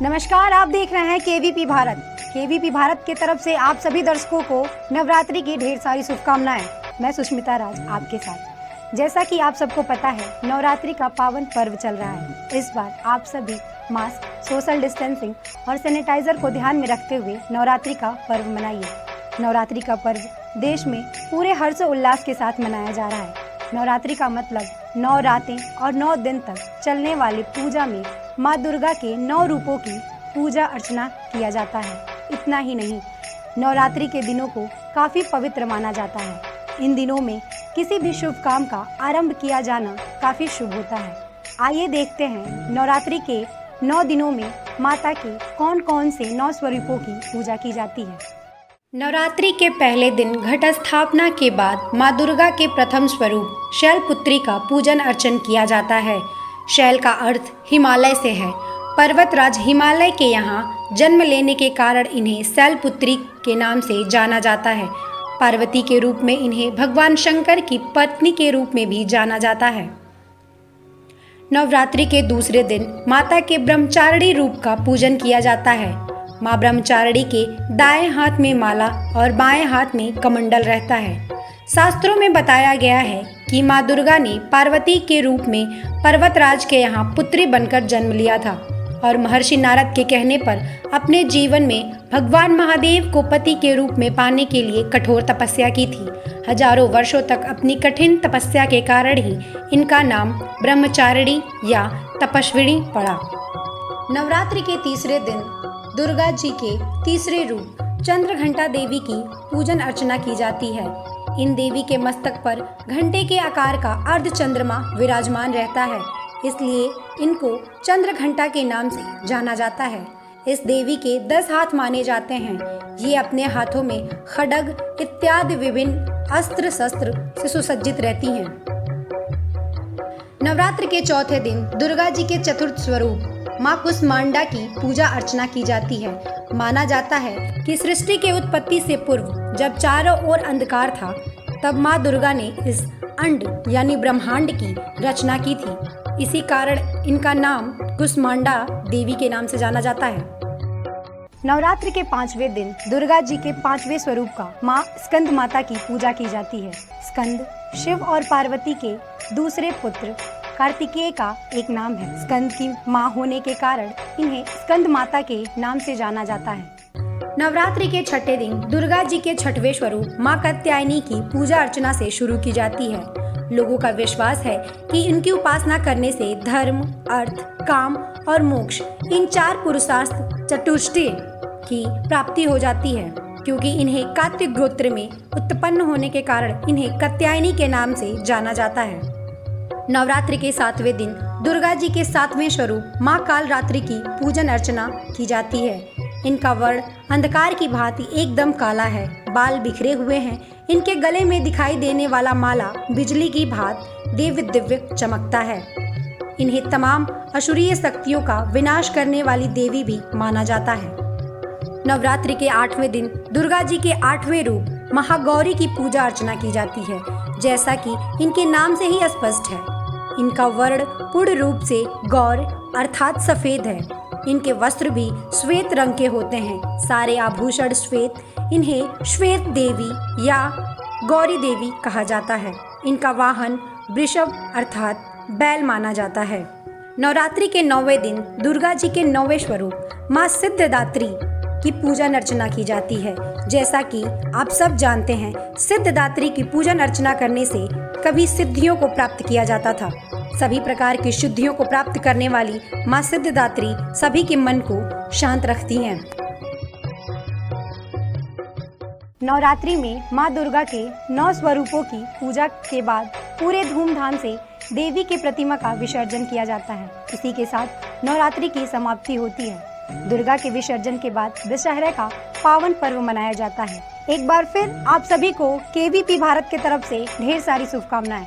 नमस्कार, आप देख रहे हैं केवीपी भारत। केवीपी भारत की तरफ से आप सभी दर्शकों को नवरात्रि की ढेर सारी शुभकामनाएं। मैं सुष्मिता राज आपके साथ। जैसा कि आप सबको पता है, नवरात्रि का पावन पर्व चल रहा है। इस बार आप सभी मास्क, सोशल डिस्टेंसिंग और सैनिटाइजर को ध्यान में रखते हुए नवरात्रि का पर्व मनाइए। नवरात्रि का पर्व देश में पूरे हर्ष उल्लास के साथ मनाया जा रहा है। नवरात्रि का मतलब 9 रातें और 9 दिन तक चलने वाली पूजा में माँ दुर्गा के 9 रूपों की पूजा अर्चना किया जाता है। इतना ही नहीं, नवरात्रि के दिनों को काफ़ी पवित्र माना जाता है। इन दिनों में किसी भी शुभ काम का आरंभ किया जाना काफ़ी शुभ होता है। आइए देखते हैं नवरात्रि के 9 दिनों में माता के कौन कौन से 9 स्वरूपों की पूजा की जाती है। नवरात्रि के पहले दिन घट स्थापना के बाद माँ दुर्गा के प्रथम स्वरूप शैलपुत्री का पूजन अर्चन किया जाता है। शैल का अर्थ हिमालय से है। पर्वतराज हिमालय के यहाँ जन्म लेने के कारण इन्हें शैलपुत्री के नाम से जाना जाता है। पार्वती के रूप में इन्हें भगवान शंकर की पत्नी के रूप में भी जाना जाता है। नवरात्रि के दूसरे दिन माता के ब्रह्मचारिणी रूप का पूजन किया जाता है। माँ ब्रह्मचारिणी के दाएं हाथ में माला और बाएं हाथ में कमंडल रहता है। शास्त्रों में बताया गया है कि माँ दुर्गा ने पार्वती के रूप में पर्वतराज के यहाँ पुत्री बनकर जन्म लिया था और महर्षि नारद के कहने पर अपने जीवन में भगवान महादेव को पति के रूप में पाने के लिए कठोर तपस्या की थी। हजारों वर्षों तक अपनी कठिन तपस्या के कारण ही इनका नाम ब्रह्मचारिणी या तपस्विनी पड़ा। नवरात्रि के तीसरे दिन दुर्गा जी के तीसरे रूप चंद्रघंटा देवी की पूजन अर्चना की जाती है। इन देवी के मस्तक पर घंटे के आकार का अर्ध चंद्रमा विराजमान रहता है, इसलिए इनको चंद्रघंटा के नाम से जाना जाता है। इस देवी के 10 हाथ माने जाते हैं। ये अपने हाथों में खड्ग इत्यादि विभिन्न अस्त्र शस्त्र से सुसज्जित रहती हैं। नवरात्र के चौथे दिन दुर्गा जी के चतुर्थ स्वरूप माँ कुष्मांडा की पूजा अर्चना की जाती है। माना जाता है कि सृष्टि के उत्पत्ति से पूर्व जब चारों ओर अंधकार था, तब माँ दुर्गा ने इस अंड यानी ब्रह्मांड की रचना की थी। इसी कारण इनका नाम कुष्मांडा देवी के नाम से जाना जाता है। नवरात्रि के 5वें दिन दुर्गा जी के 5वें स्वरूप का माँ स्कंद माता की पूजा की जाती है। स्कंद शिव और पार्वती के दूसरे पुत्र कार्तिकेय का एक नाम है। स्कंद की माँ होने के कारण इन्हें स्कंद माता के नाम से जाना जाता है। नवरात्रि के छठे दिन दुर्गा जी के 6वें स्वरूप माँ कात्यायनी की पूजा अर्चना से शुरू की जाती है। लोगों का विश्वास है कि इनकी उपासना करने से धर्म, अर्थ, काम और मोक्ष इन 4 पुरुषार्थ चतुष्टय की प्राप्ति हो जाती है, क्योंकि इन्हें कार्तिक गोत्र में उत्पन्न होने के कारण इन्हें कात्यायनी के नाम से जाना जाता है। नवरात्रि के 7वें दिन दुर्गा जी के 7वें स्वरूप माँ कालरात्रि की पूजन अर्चना की जाती है। इनका वर्ण अंधकार की भांति एकदम काला है। बाल बिखरे हुए हैं। इनके गले में दिखाई देने वाला माला बिजली की भांति दिव्य दिव्य चमकता है। इन्हें तमाम असुरीय शक्तियों का विनाश करने वाली देवी भी माना जाता है। नवरात्रि के 8वें दिन दुर्गा जी के 8वें रूप महागौरी की पूजा अर्चना की जाती है। जैसा कि इनके नाम से ही स्पष्ट है, इनका वर्ण पूर्ण रूप से गौर अर्थात सफेद है। इनके वस्त्र भी श्वेत रंग के होते हैं। सारे आभूषण श्वेत। इन्हें श्वेत देवी या गौरी देवी कहा जाता है। इनका वाहन वृषभ अर्थात बैल माना जाता है। नवरात्रि के 9वें दिन दुर्गा जी के 9वें स्वरूप माँ सिद्धिदात्री की पूजन अर्चना की जाती है। जैसा कि आप सब जानते हैं, सिद्धिदात्री की पूजन अर्चना करने से कभी सिद्धियों को प्राप्त किया जाता था। सभी प्रकार की सिद्धियों को प्राप्त करने वाली माँ सिद्धिदात्री सभी के मन को शांत रखती हैं। नवरात्रि में माँ दुर्गा के 9 स्वरूपों की पूजा के बाद पूरे धूमधाम से देवी की प्रतिमा का विसर्जन किया जाता है। इसी के साथ नवरात्रि की समाप्ति होती है। दुर्गा के विसर्जन के बाद दशहरा का पावन पर्व मनाया जाता है। एक बार फिर आप सभी को केवीपी भारत की तरफ से ढेर सारी शुभकामनाएं।